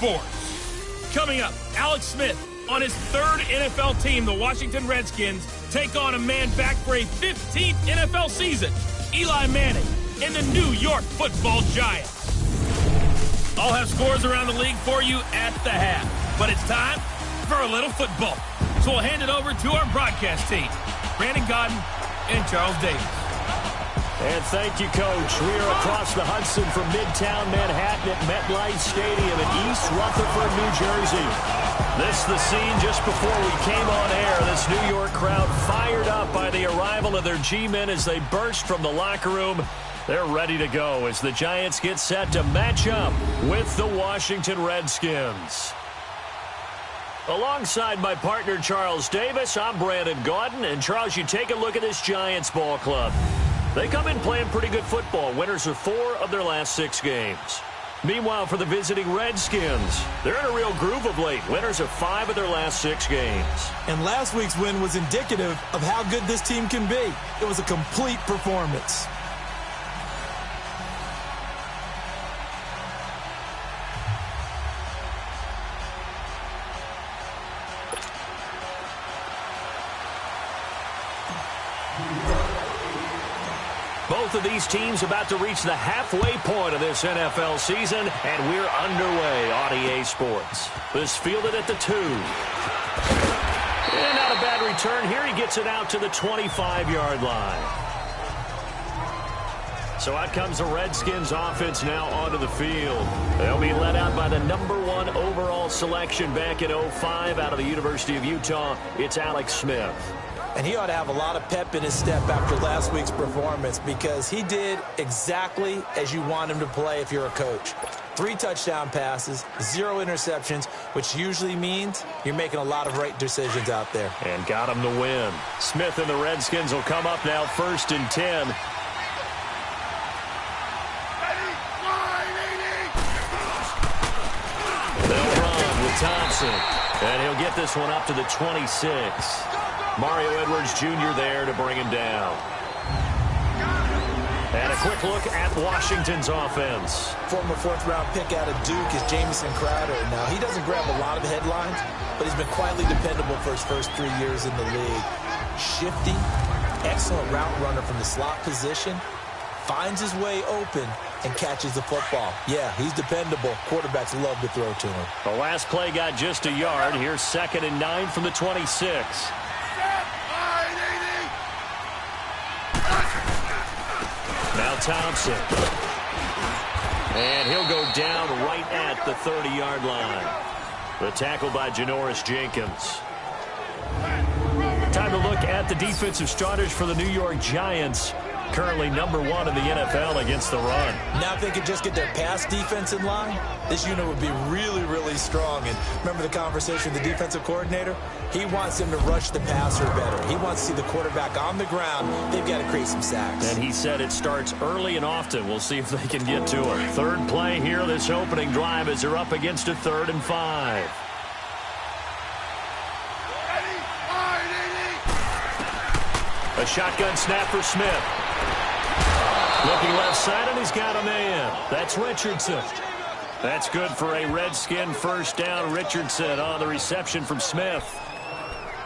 Force. Coming up, Alex Smith on his third NFL team, the Washington Redskins, take on a man back for a 15th NFL season, Eli Manning and the New York Football Giants. I'll have scores around the league for you at the half, but it's time for a little football. So we'll hand it over to our broadcast team, Brandon Godden and Charles Davis. And thank you, Coach. We are across the Hudson from Midtown Manhattan at MetLife Stadium in East Rutherford, New Jersey. This is the scene just before we came on air. This New York crowd fired up by the arrival of their G-men as they burst from the locker room. They're ready to go as the Giants get set to match up with the Washington Redskins. Alongside my partner, Charles Davis, I'm Brandon Gaudin. And, Charles, you take a look at this Giants ball club. They come in playing pretty good football. Winners of 4 of their last 6 games. Meanwhile, for the visiting Redskins, they're in a real groove of late. Winners of 5 of their last 6 games. And last week's win was indicative of how good this team can be. It was a complete performance. Both of these teams about to reach the halfway point of this NFL season, and we're underway on EA Sports. This fielded at the 2. And not a bad return here. He gets it out to the 25-yard line. So out comes the Redskins offense now onto the field. They'll be led out by the #1 overall selection back in 2005 out of the University of Utah. It's Alex Smith. And he ought to have a lot of pep in his step after last week's performance because he did exactly as you want him to play if you're a coach. 3 touchdown passes, 0 interceptions, which usually means you're making a lot of right decisions out there. And got him to win. Smith and the Redskins will come up now 1st and 10. They'll run with Thompson. And he'll get this one up to the 26. Mario Edwards Jr. there to bring him down. And a quick look at Washington's offense. Former 4th-round pick out of Duke is Jamison Crowder. Now, he doesn't grab a lot of headlines, but he's been quietly dependable for his first 3 years in the league. Shifty, excellent route runner from the slot position, finds his way open, and catches the football. Yeah, he's dependable. Quarterbacks love to throw to him. The last play got just a yard. Here's 2nd and 9 from the 26. Now Thompson. And he'll go down right at the 30-yard line. The tackle by Janoris Jenkins. Time to look at the defensive starters for the New York Giants. Currently #1 in the NFL against the run. Now if they could just get their pass defense in line, this unit would be really, really strong. And remember the conversation with the defensive coordinator? He wants them to rush the passer better. He wants to see the quarterback on the ground. They've got to create some sacks. And he said it starts early and often. We'll see if they can get to it. 3rd play here, this opening drive, as they're up against a 3rd and 5. A shotgun snap for Smith. Looking left side, and he's got a man. That's Richardson. That's good for a Redskin 1st down. Richardson on the reception from Smith.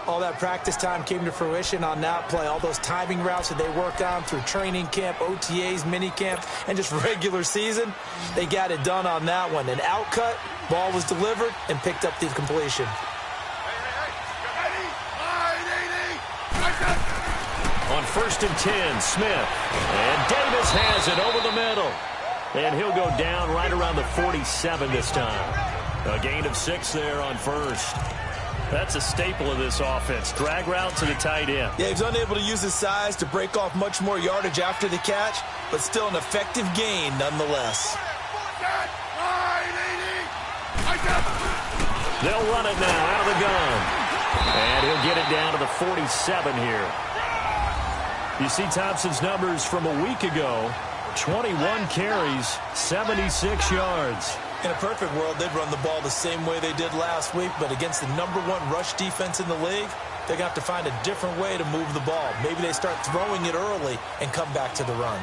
All that practice time came to fruition on that play. All those timing routes that they worked on through training camp, OTAs, minicamp, and just regular season, they got it done on that one. An outcut, ball was delivered, and picked up the completion. On 1st and 10, Smith. And Davis has it over the middle. And he'll go down right around the 47 this time. A gain of 6 there on 1st. That's a staple of this offense. Drag route to the tight end. Yeah, he's unable to use his size to break off much more yardage after the catch, but still an effective gain nonetheless. They'll run it now out of the gun. And he'll get it down to the 47 here. You see Thompson's numbers from a week ago. 21 carries, 76 yards. In a perfect world, they'd run the ball the same way they did last week, but against the #1 rush defense in the league, they're going to have to find a different way to move the ball. Maybe they start throwing it early and come back to the run.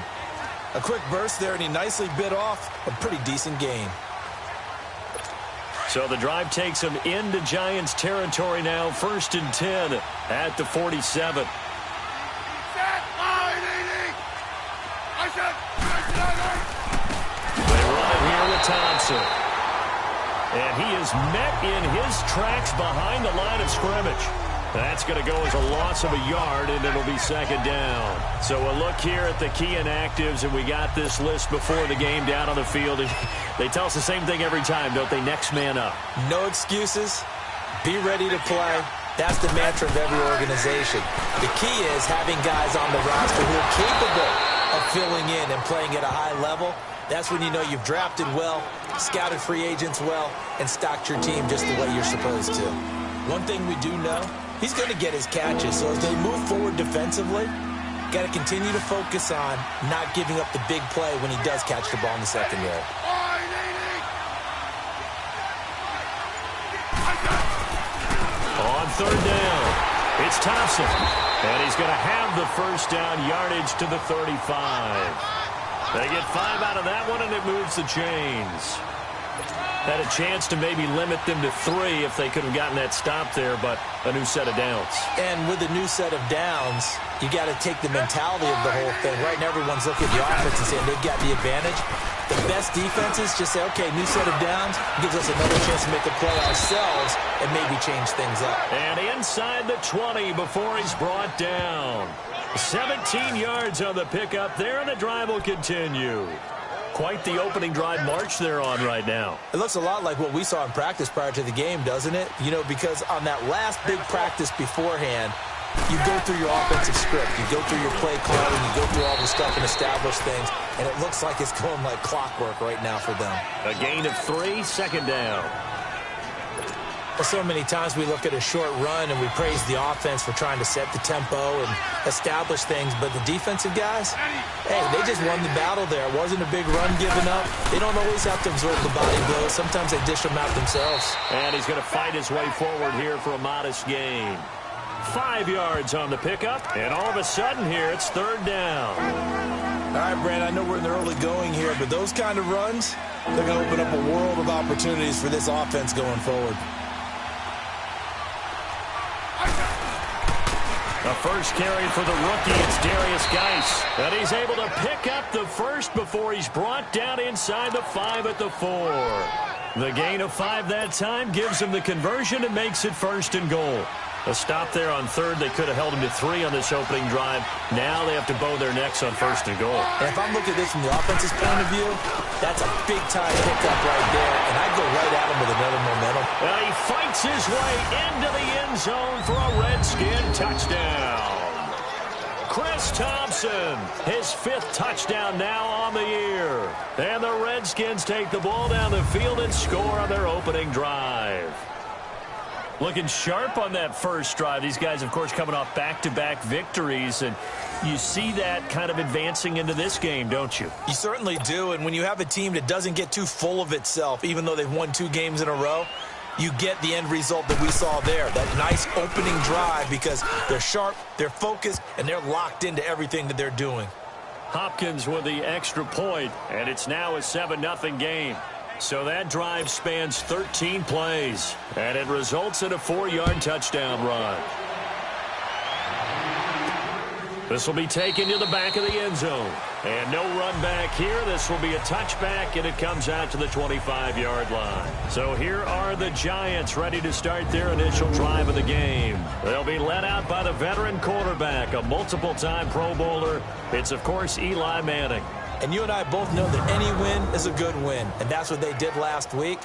A quick burst there, and he nicely bit off a pretty decent gain. So the drive takes them into Giants territory now, 1st and 10 at the 47. They run it here with Thompson. And he is met in his tracks behind the line of scrimmage. That's going to go as a loss of a yard, and it'll be 2nd down. So a look here at the key inactives, and we got this list before the game down on the field. And they tell us the same thing every time, don't they? Next man up. No excuses. Be ready to play. That's the mantra of every organization. The key is having guys on the roster who are capable of filling in and playing at a high level. That's when you know you've drafted well, scouted free agents well, and stocked your team just the way you're supposed to. One thing we do know, he's going to get his catches. So as they move forward defensively, got to continue to focus on not giving up the big play when he does catch the ball in the secondary. On 3rd down, it's Thompson. And he's going to have the 1st down yardage to the 35. They get 5 out of that one, and it moves the chains. Had a chance to maybe limit them to 3 if they could have gotten that stop there, but a new set of downs. And with a new set of downs, you got to take the mentality of the whole thing. Right now, everyone's looking at the offense and saying they've got the advantage. The best defenses just say, okay, new set of downs, gives us another chance to make a play ourselves and maybe change things up. And inside the 20 before he's brought down. 17 yards on the pickup there, and the drive will continue. Quite the opening drive march they're on right now. It looks a lot like what we saw in practice prior to the game, doesn't it? You know, because on that last big practice beforehand, you go through your offensive script, you go through your play calling, you go through all the stuff and establish things, and it looks like it's going like clockwork right now for them. A gain of 3, 2nd down. Well, so many times we look at a short run and we praise the offense for trying to set the tempo and establish things, but the defensive guys, hey, they just won the battle there. It wasn't a big run given up. They don't always have to absorb the body blows. Sometimes they dish them out themselves. And he's going to fight his way forward here for a modest gain. 5 yards on the pickup, and all of a sudden here it's 3rd down. All right, Brand, I know we're in the early going here, but those kind of runs, they're going to open up a world of opportunities for this offense going forward. The first carry for the rookie, it's Darius Geis. And he's able to pick up the 1st before he's brought down inside the 5 at the 4. The gain of 5 that time gives him the conversion and makes it 1st and goal. A stop there on 3rd. They could have held him to 3 on this opening drive. Now they have to bow their necks on 1st and goal. And if I'm looking at this from the offense's point of view, that's a big-time pickup right there, and I'd go right at him with another momentum. And he fights his way into the end zone for a Redskin touchdown. Chris Thompson, his 5th touchdown now on the year. And the Redskins take the ball down the field and score on their opening drive. Looking sharp on that first drive. These guys, of course, coming off back-to-back victories, and you see that kind of advancing into this game, don't you? You certainly do, and when you have a team that doesn't get too full of itself, even though they've won 2 games in a row, you get the end result that we saw there, that nice opening drive, because they're sharp, they're focused, and they're locked into everything that they're doing. Hopkins with the extra point, and it's now a 7-0 game. So that drive spans 13 plays, and it results in a 4-yard touchdown run. This will be taken to the back of the end zone. And no run back here. This will be a touchback, and it comes out to the 25-yard line. So here are the Giants ready to start their initial drive of the game. They'll be led out by the veteran quarterback, a multiple-time Pro Bowler. It's, of course, Eli Manning. And you and I both know that any win is a good win, and that's what they did last week.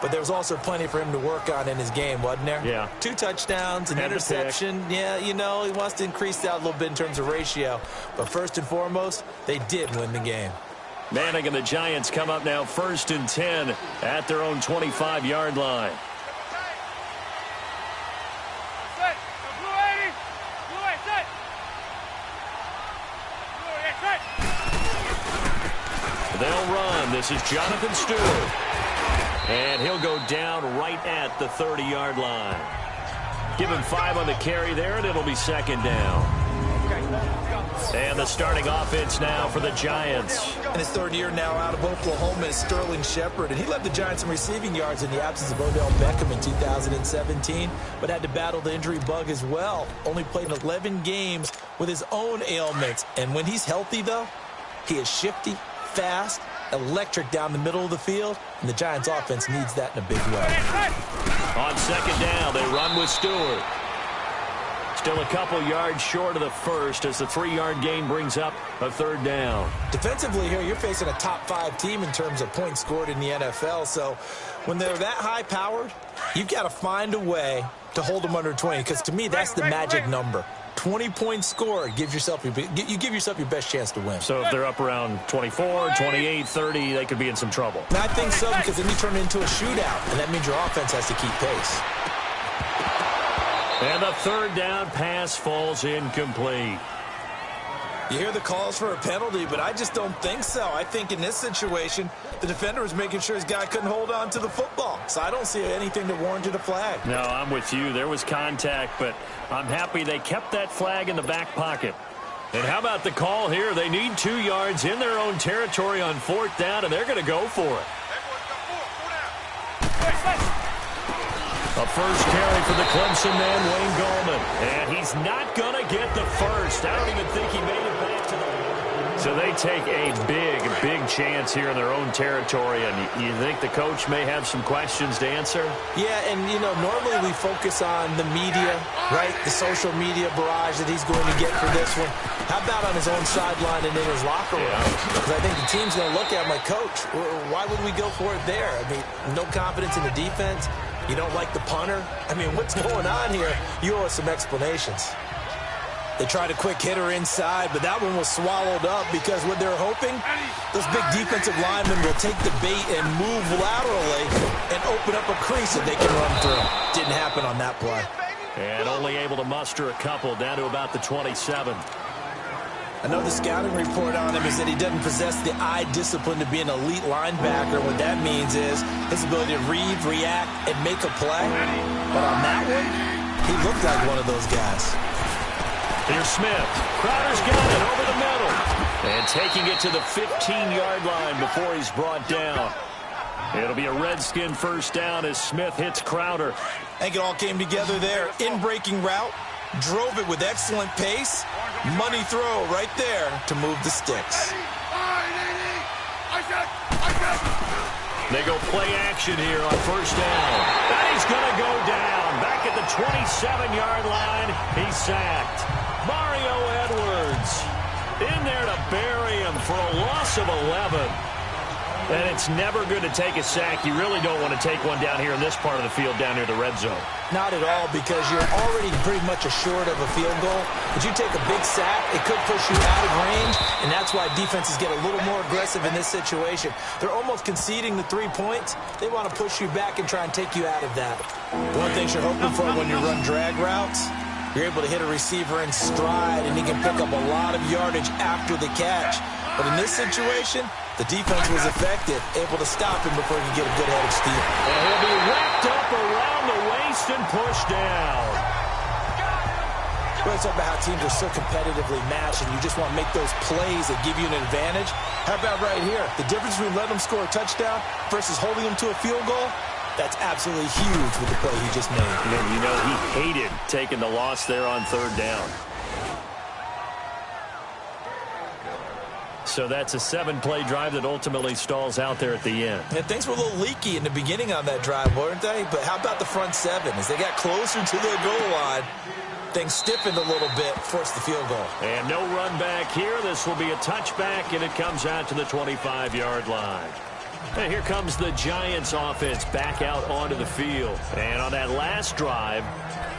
But there was also plenty for him to work on in his game, wasn't there? Yeah. 2 touchdowns, an interception. Yeah, you know, he wants to increase that a little bit in terms of ratio. But first and foremost, they did win the game. Manning and the Giants come up now 1st and 10 at their own 25-yard line. They'll run. This is Jonathan Stewart. And he'll go down right at the 30-yard line. Give him 5 on the carry there, and it'll be 2nd down. And the starting offense now for the Giants. In his third year now out of Oklahoma is Sterling Shepard, and he led the Giants in receiving yards in the absence of Odell Beckham in 2017, but had to battle the injury bug as well. Only played 11 games with his own ailments, and when he's healthy, though, he is shifty, fast, electric down the middle of the field, and the Giants offense needs that in a big way. On second down, they run with Stewart. Still a couple yards short of the first as the 3-yard gain brings up a third down. Defensively here, you're facing a top-5 team in terms of points scored in the NFL, so when they're that high-powered, you've got to find a way to hold them under 20, because to me, that's the magic number. 20 points scored, you give yourself your best chance to win. So if they're up around 24, 28, 30, they could be in some trouble. And I think so, because then you turn it into a shootout, and that means your offense has to keep pace. And the third down pass falls incomplete. You hear the calls for a penalty, but I just don't think so. I think in this situation, the defender was making sure his guy couldn't hold on to the football. So I don't see anything that warranted a flag. No, I'm with you. There was contact, but I'm happy they kept that flag in the back pocket. And how about the call here? They need 2 yards in their own territory on fourth down, and they're going to go for it. A first carry for the Clemson man, Wayne Gallman. And he's not going to get the first. I don't even think he made it back to the... So they take a big chance here in their own territory. And you think the coach may have some questions to answer? Yeah, and, you know, normally we focus on the media, right? The social media barrage that he's going to get for this one. How about on his own sideline and in his locker room? Because I think the team's going to look at him like, Coach, why would we go for it there? I mean, no confidence in the defense. You don't like the punter? I mean, what's going on here? You owe us some explanations. They tried a quick hitter inside, but that one was swallowed up because what they're hoping, those big defensive linemen will take the bait and move laterally and open up a crease that they can run through. Didn't happen on that play. And only able to muster a couple down to about the 27. I know the scouting report on him is that he doesn't possess the eye discipline to be an elite linebacker. What that means is his ability to read, react, and make a play. But on that one, he looked like one of those guys. Here's Smith. Crowder's got it over the middle. And taking it to the 15-yard line before he's brought down. It'll be a Redskin first down as Smith hits Crowder. I think it all came together there. In-breaking route. Drove it with excellent pace. Money throw right there to move the sticks. They go play action here on first down. And he's going to go down. Back at the 27-yard line, he's sacked. Mario Edwards in there to bury him for a loss of 11. And it's never good to take a sack. You really don't want to take one down here in this part of the field down near the red zone. Not at all, because you're already pretty much assured of a field goal. But you take a big sack, it could push you out of range, and that's why defenses get a little more aggressive in this situation. They're almost conceding the 3 points. They want to push you back and try and take you out of that. One thing you're hoping for when you run drag routes, you're able to hit a receiver in stride, and he can pick up a lot of yardage after the catch. But in this situation, the defense was effective, able to stop him before he could get a good head of steam. And he'll be wrapped up around the waist and pushed down. We're talking about how teams are so competitively matched, and you just want to make those plays that give you an advantage. How about right here? The difference between letting them score a touchdown versus holding them to a field goal, that's absolutely huge with the play he just made. You know, he hated taking the loss there on third down. So that's a 7-play drive that ultimately stalls out there at the end. And things were a little leaky in the beginning on that drive, weren't they? But how about the front seven? As they got closer to the goal line, things stiffened a little bit, forced the field goal. And no run back here. This will be a touchback, and it comes out to the 25-yard line. And here comes the Giants offense back out onto the field. And on that last drive,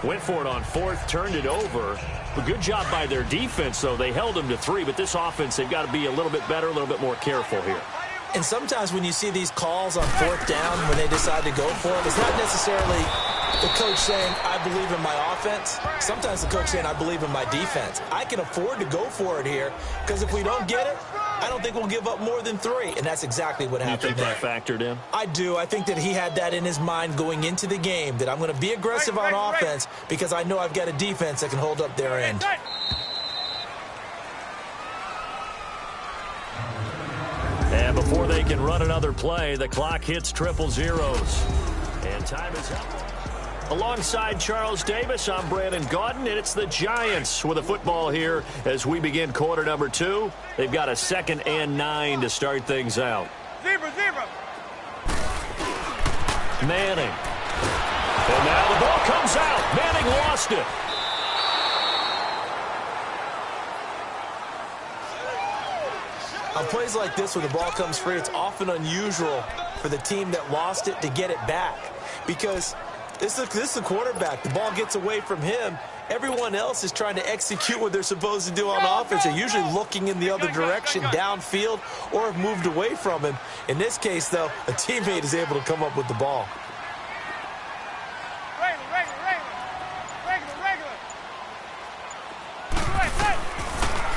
went for it on fourth, turned it over. A good job by their defense, though. They held them to 3, but this offense, they've got to be a little bit better, a little bit more careful here. And sometimes when you see these calls on fourth down, when they decide to go for it, it's not necessarily the coach saying, I believe in my offense. Sometimes the coach saying, I believe in my defense. I can afford to go for it here, because if we don't get it, I don't think we'll give up more than 3, and that's exactly what happened there. You think that factored in? I do. I think that he had that in his mind going into the game, that I'm going to be aggressive on offense because I know I've got a defense that can hold up their end. And before they can run another play, the clock hits triple zeros. And time is up. Alongside Charles Davis, I'm Brandon Gaudin, and it's the Giants with a football here as we begin quarter number 2. They've got a 2nd and 9 to start things out. Zebra. Manning. And now the ball comes out. Manning lost it. On plays like this where the ball comes free, it's often unusual for the team that lost it to get it back. Because this is a quarterback. The ball gets away from him. Everyone else is trying to execute what they're supposed to do on offense. They're usually looking in the other direction, downfield, or have moved away from him. In this case, though, a teammate is able to come up with the ball.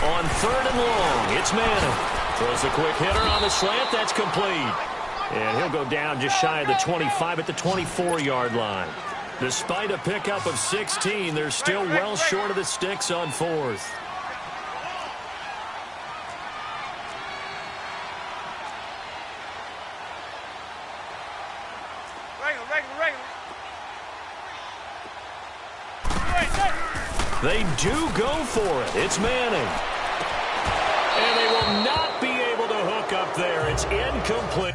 On 3rd and long, it's Manning. Throws a quick hitter on the slant. That's complete. And he'll go down just shy of the 25 at the 24-yard line. Despite a pickup of 16, they're still well short of the sticks on 4th. They do go for it. It's Manning. And they will not be able to hook up there. It's incomplete.